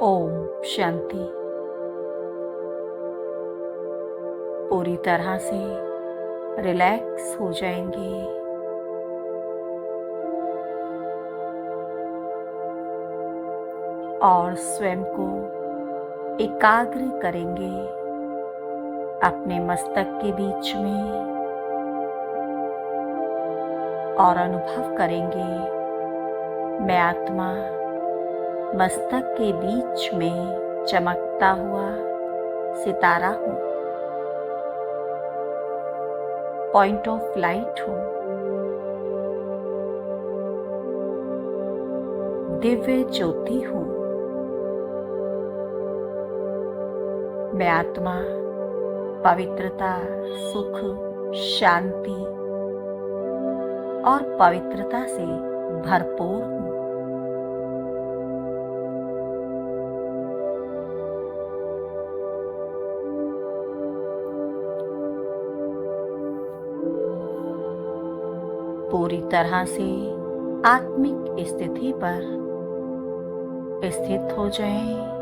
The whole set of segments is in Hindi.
ओम शांति। पूरी तरह से रिलैक्स हो जाएंगे। और स्वयं को एकाग्र करेंगे अपने मस्तक के बीच में और अनुभव करेंगे, मैं आत्मा मस्तक के बीच में चमकता हुआ सितारा हूँ, पॉइंट ऑफ लाइट हूँ, दिव्य ज्योति हूँ। मैं आत्मा पवित्रता, सुख, शांति और पवित्रता से भरपूर हूँ। पूरी तरह से आत्मिक स्थिति पर स्थित हो जाएं।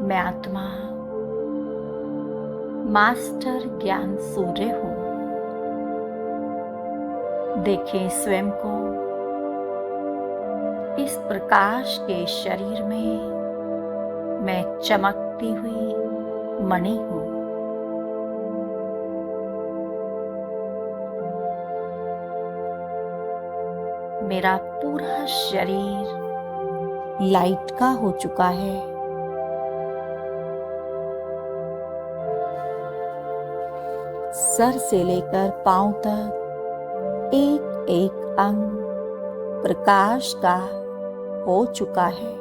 मैं आत्मा मास्टर ज्ञान सूर्य हूँ। देखें स्वयं को इस प्रकाश के शरीर में मैं चमकती हुई मणि हूँ। मेरा पूरा शरीर लाइट का हो चुका है। सर से लेकर पांव तक एक एक अंग प्रकाश का हो चुका है।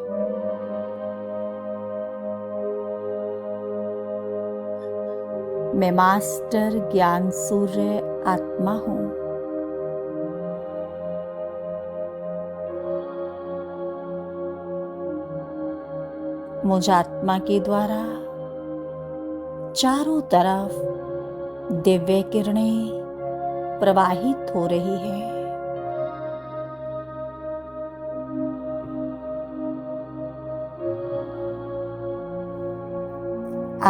मैं मास्टर ज्ञान सूर्य आत्मा हूँ। मुझ आत्मा के द्वारा चारों तरफ दिव्य किरणें प्रवाहित हो रही है।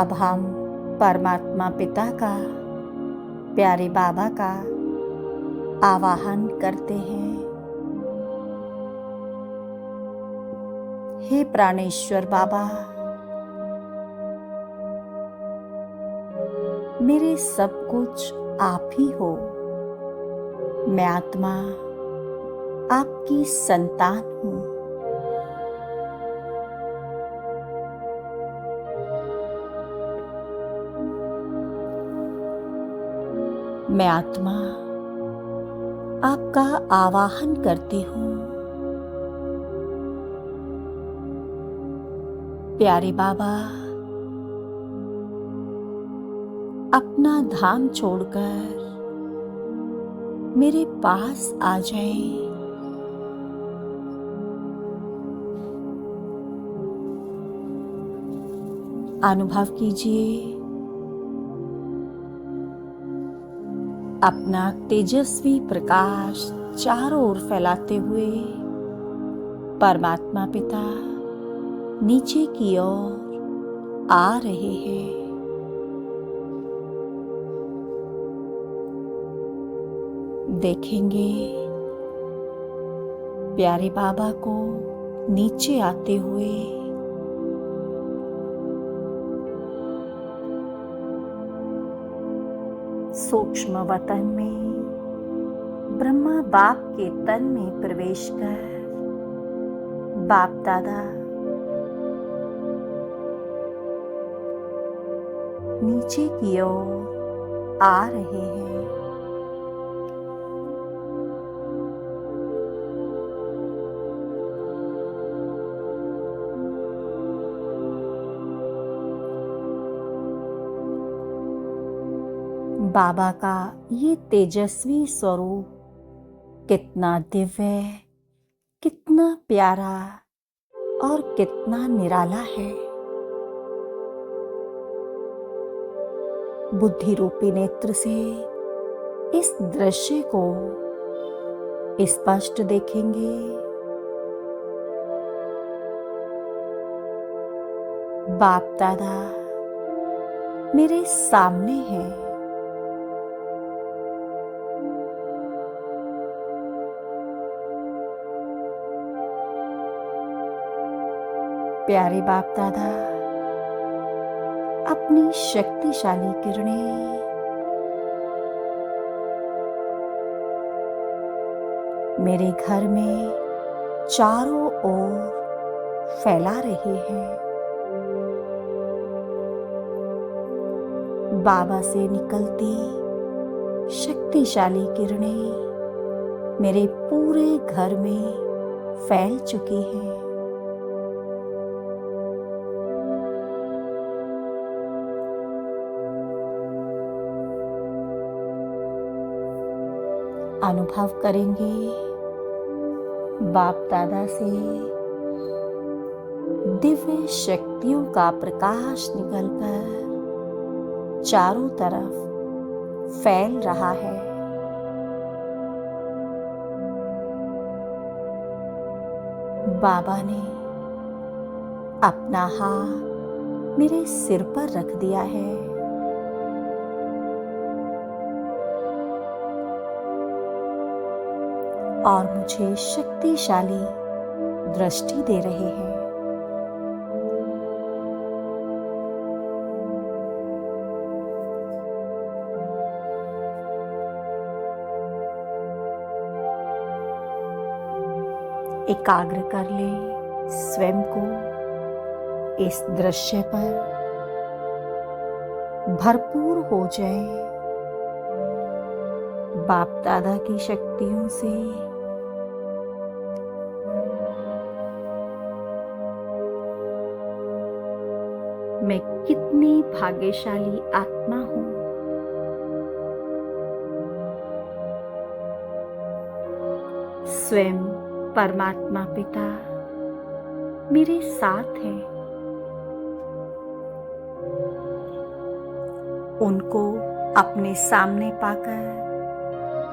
अब हम परमात्मा पिता का, प्यारे बाबा का आवाहन करते हैं। हे प्राणेश्वर बाबा, मेरे सब कुछ आप ही हो। मैं आत्मा आपकी संतान हूँ। मैं आत्मा आपका आवाहन करती हूँ। प्यारे बाबा, अपना धाम छोड़कर मेरे पास आ जाएं। अनुभव कीजिए अपना तेजस्वी प्रकाश चारों ओर फैलाते हुए परमात्मा पिता नीचे की ओर आ रहे हैं। देखेंगे प्यारे बाबा को नीचे आते हुए। सूक्ष्म वतन में ब्रह्मा बाप के तन में प्रवेश कर बाप दादा नीचे की ओर आ रहे हैं। बाबा का ये तेजस्वी स्वरूप कितना दिव्य, कितना प्यारा और कितना निराला है। बुद्धि रूपी नेत्र से इस दृश्य को स्पष्ट देखेंगे। बाप दादा मेरे सामने हैं। प्यारे बाप दादा, अपनी शक्तिशाली किरणें मेरे घर में चारों ओर फैला रहे हैं। बाबा से निकलती शक्तिशाली किरणें मेरे पूरे घर में फैल चुकी हैं। अनुभव करेंगे बाप दादा से दिव्य शक्तियों का प्रकाश निकलकर चारों तरफ फैल रहा है। बाबा ने अपना हाथ मेरे सिर पर रख दिया है। और मुझे शक्तिशाली दृष्टि दे रहे हैं। एकाग्र कर ले स्वयं को इस दृश्य पर, भरपूर हो जाए बाप दादा की शक्तियों से। मैं कितनी भाग्यशाली आत्मा हूं। स्वयं परमात्मा पिता मेरे साथ हैं। उनको अपने सामने पाकर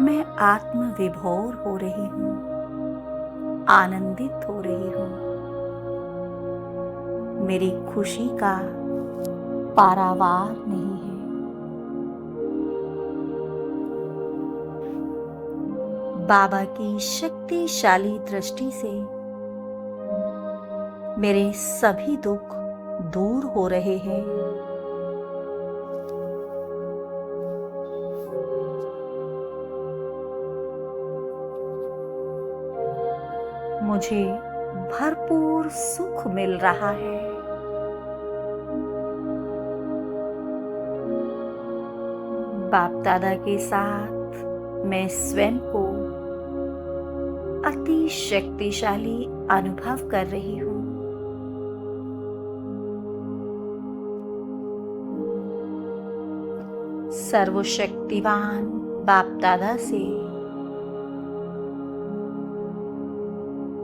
मैं आत्म विभोर हो रही हूं, आनंदित हो रही हूं। मेरी खुशी का पारावार नहीं है। बाबा की शक्तिशाली दृष्टि से मेरे सभी दुख दूर हो रहे हैं। मुझे भरपूर सुख मिल रहा है। बाप दादा के साथ मैं स्वयं को अति शक्तिशाली अनुभव कर रही हूं। सर्वशक्तिवान बाप दादा से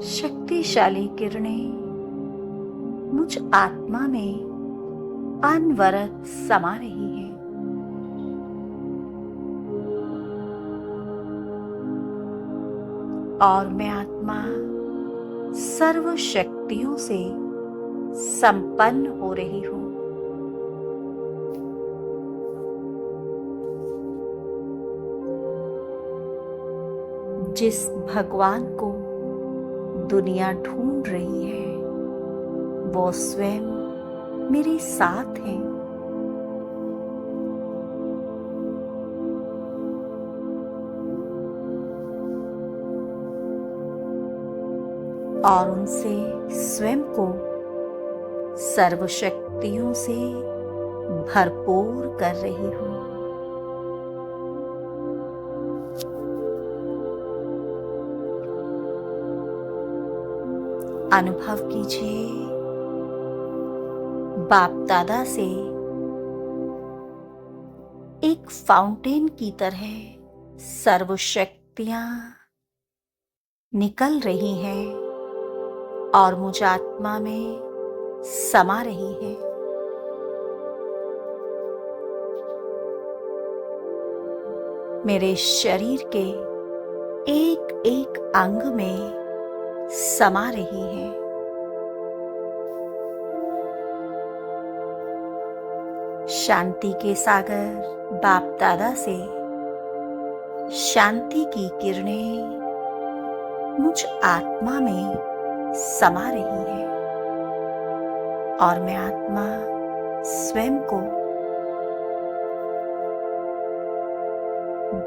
शक्तिशाली किरणें मुझ आत्मा में अनवरत समा रही हैं। और मैं आत्मा सर्व शक्तियों से संपन्न हो रही हूं। जिस भगवान को दुनिया ढूंढ रही है, वो स्वयं मेरे साथ हैं। और उनसे स्वयं को सर्वशक्तियों से भरपूर कर रही हूं। अनुभव कीजिए बाप दादा से एक फाउंटेन की तरह सर्वशक्तियां निकल रही हैं और मुझ आत्मा में समा रही है। मेरे शरीर के एक एक अंग में समा रही है। शांति के सागर बाप दादा से शांति की किरणें मुझ आत्मा में समा रही है और मैं आत्मा स्वयं को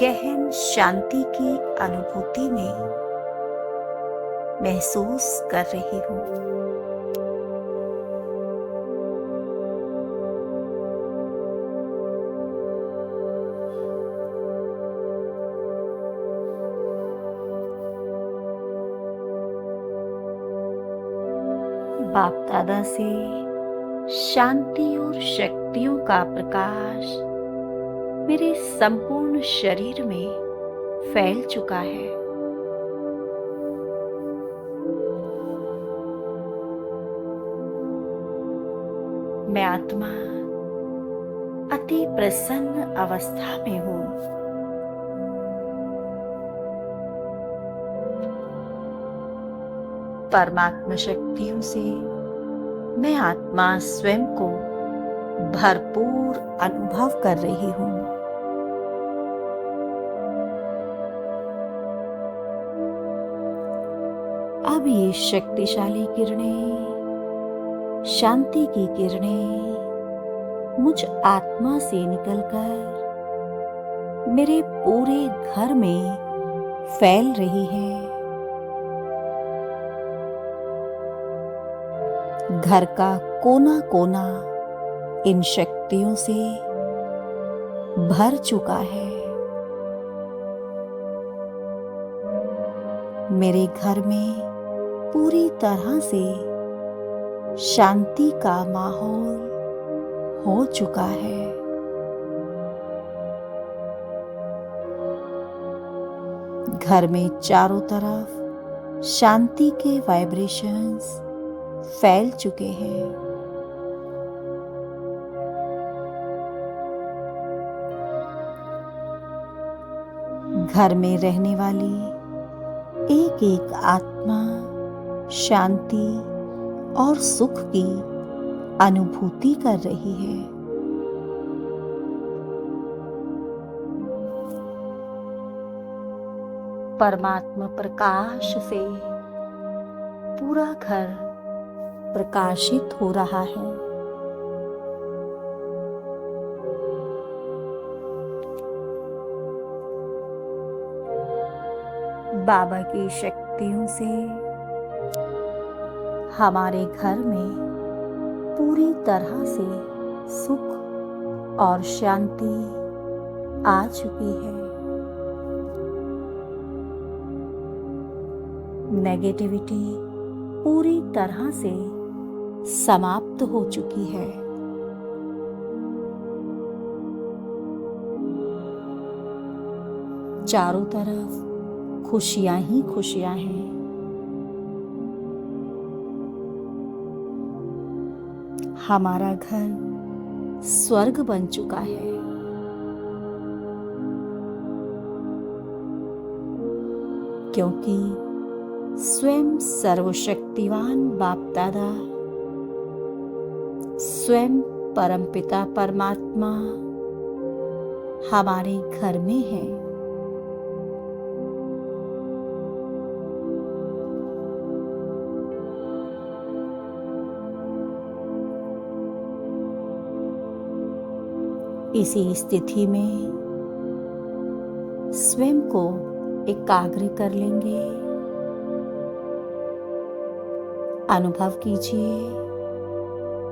गहन शांति की अनुभूति में महसूस कर रही हूँ। बाप दादा से शांति और शक्तियों का प्रकाश मेरे संपूर्ण शरीर में फैल चुका है। मैं आत्मा अति प्रसन्न अवस्था में हूँ। परमात्मा शक्तियों से मैं आत्मा स्वयं को भरपूर अनुभव कर रही हूँ। अब ये शक्तिशाली किरणें, शांति की किरणें मुझ आत्मा से निकलकर मेरे पूरे घर में फैल रही है। घर का कोना कोना इन शक्तियों से भर चुका है। मेरे घर में पूरी तरह से शांति का माहौल हो चुका है। घर में चारों तरफ शांति के वाइब्रेशंस फैल चुके हैं। घर में रहने वाली एक एक आत्मा शांति और सुख की अनुभूति कर रही है। परमात्मा प्रकाश से पूरा घर प्रकाशित हो रहा है। बाबा की शक्तियों से हमारे घर में पूरी तरह से सुख और शांति आ चुकी है। नेगेटिविटी पूरी तरह से समाप्त हो चुकी है। चारों तरफ खुशियां ही खुशियां हैं। हमारा घर स्वर्ग बन चुका है। क्योंकि स्वयं सर्वशक्तिवान बाप दादा, स्वयं परमपिता परमात्मा हमारे घर में है। इसी स्थिति में स्वयं को एकाग्र कर लेंगे। अनुभव कीजिए,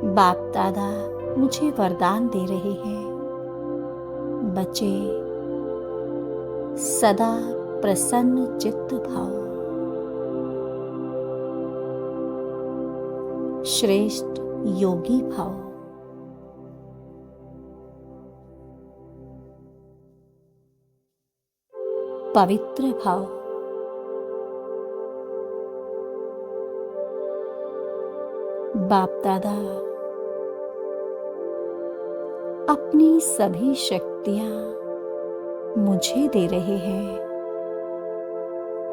बाप दादा मुझे वरदान दे रहे हैं। बच्चे सदा प्रसन्न चित्त भाव, श्रेष्ठ योगी भाव, पवित्र भाव, बाप दादा अपनी सभी शक्तियां मुझे दे रहे हैं।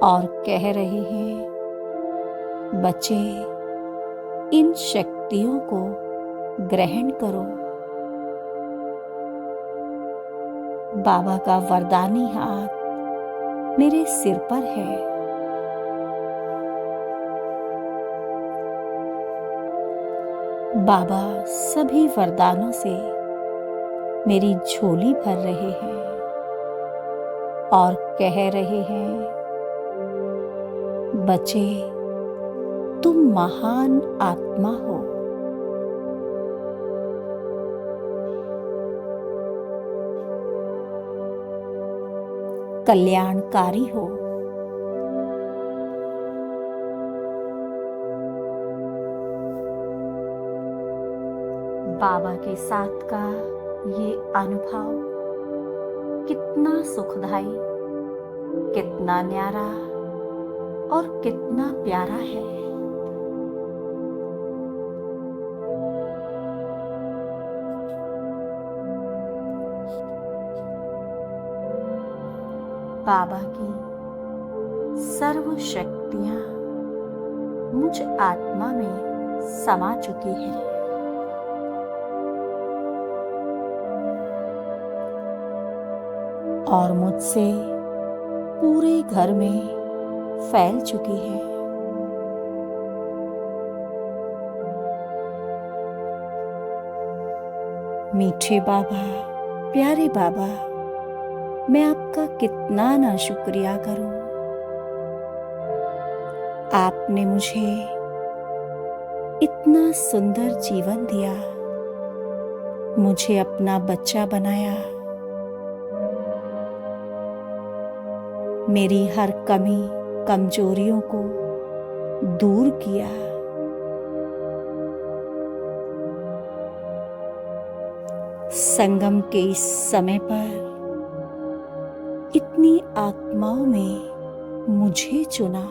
और कह रहे हैं, बच्चे इन शक्तियों को ग्रहण करो। बाबा का वरदानी हाथ मेरे सिर पर है। बाबा सभी वरदानों से मेरी झोली भर रहे हैं और कह रहे हैं, बच्चे तुम महान आत्मा हो। कल्याणकारी हो। बाबा के साथ का ये अनुभव कितना सुखदाई, कितना न्यारा और कितना प्यारा है। बाबा की सर्व शक्तियां मुझ आत्मा में समा चुकी हैं। और मुझसे पूरे घर में फैल चुकी है। मीठे बाबा, प्यारे बाबा, मैं आपका कितना ना शुक्रिया करूं। आपने मुझे इतना सुंदर जीवन दिया, मुझे अपना बच्चा बनाया, मेरी हर कमी कमजोरियों को दूर किया। संगम के इस समय पर इतनी आत्माओं में मुझे चुना।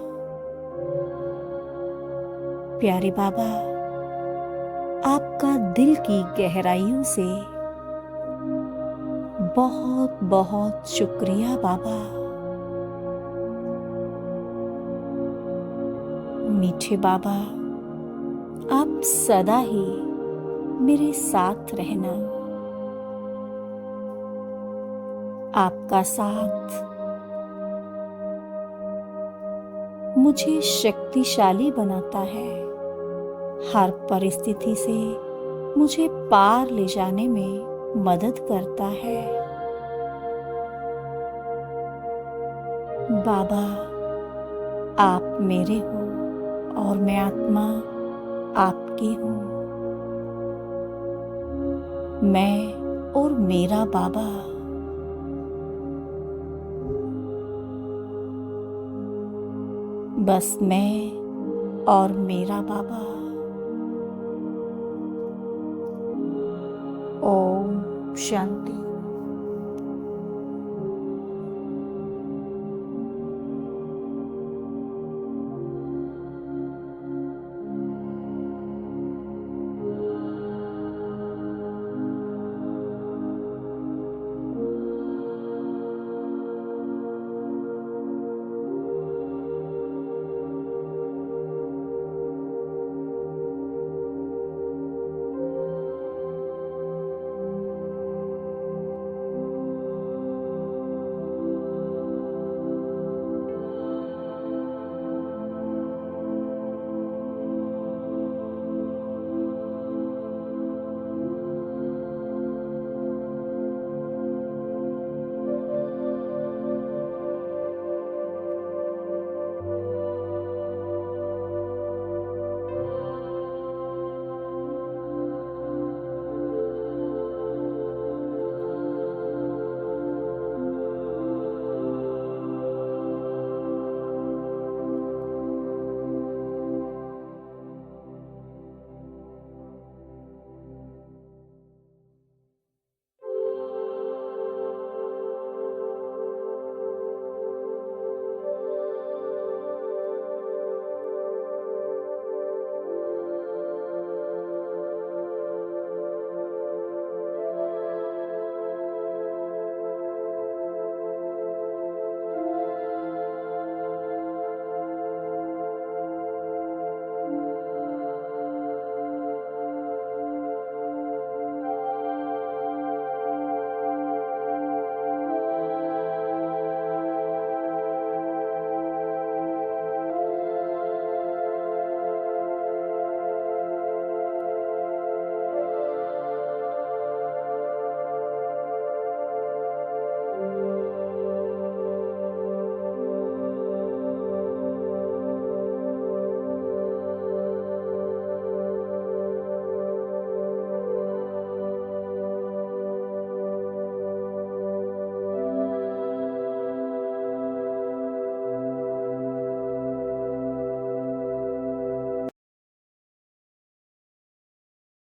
प्यारे बाबा, आपका दिल की गहराइयों से बहुत बहुत शुक्रिया बाबा। मीठे बाबा, आप सदा ही मेरे साथ रहना। आपका साथ मुझे शक्तिशाली बनाता है, हर परिस्थिति से मुझे पार ले जाने में मदद करता है। बाबा, आप मेरे हो और मैं आत्मा आपकी हूँ। मैं और मेरा बाबा बस मैं और मेरा बाबा। ओम शांति।